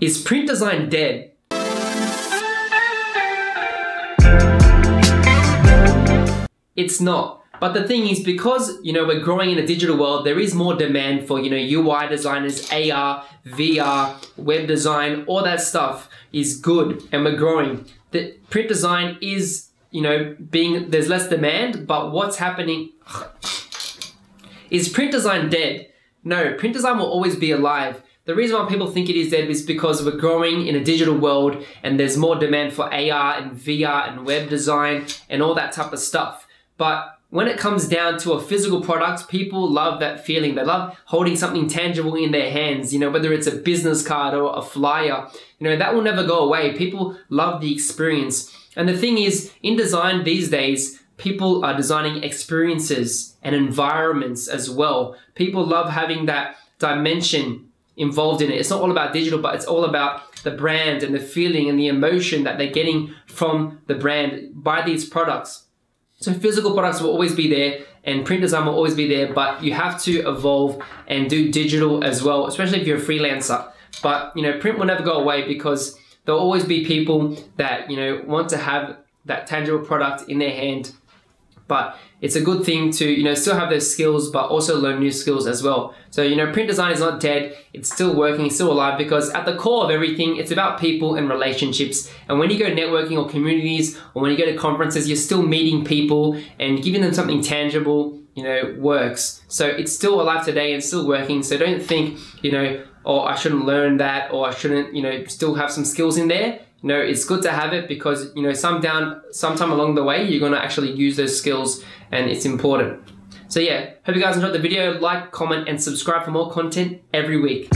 Is print design dead? It's not. But the thing is, because, we're growing in a digital world, there is more demand for, UI designers, AR, VR, web design, all that stuff is good, and we're growing. The print design is, there's less demand, but what's happening? Is print design dead? No, print design will always be alive. The reason why people think it is dead is because we're growing in a digital world and there's more demand for AR and VR and web design and all that type of stuff. But when it comes down to a physical product, people love that feeling. They love holding something tangible in their hands, whether it's a business card or a flyer, that will never go away. People love the experience. And the thing is, in design these days, people are designing experiences and environments as well. People love having that dimension involved in it. It's not all about digital, but it's all about the brand and the feeling and the emotion that they're getting from the brand by these products. So physical products will always be there and print design will always be there, but you have to evolve and do digital as well, especially if you're a freelancer. But print will never go away because there'll always be people that want to have that tangible product in their hand. But it's a good thing to still have those skills, but also learn new skills as well. So print design is not dead. It's still working, it's still alive, because at the core of everything, it's about people and relationships. And when you go networking or communities, or when you go to conferences, you're still meeting people and giving them something tangible, works. So it's still alive today and still working. So don't think, oh, I shouldn't learn that, or I shouldn't, still have some skills in there. It's good to have it because, sometime along the way, you're going to actually use those skills and it's important. So yeah, hope you guys enjoyed the video. Like, comment, and subscribe for more content every week.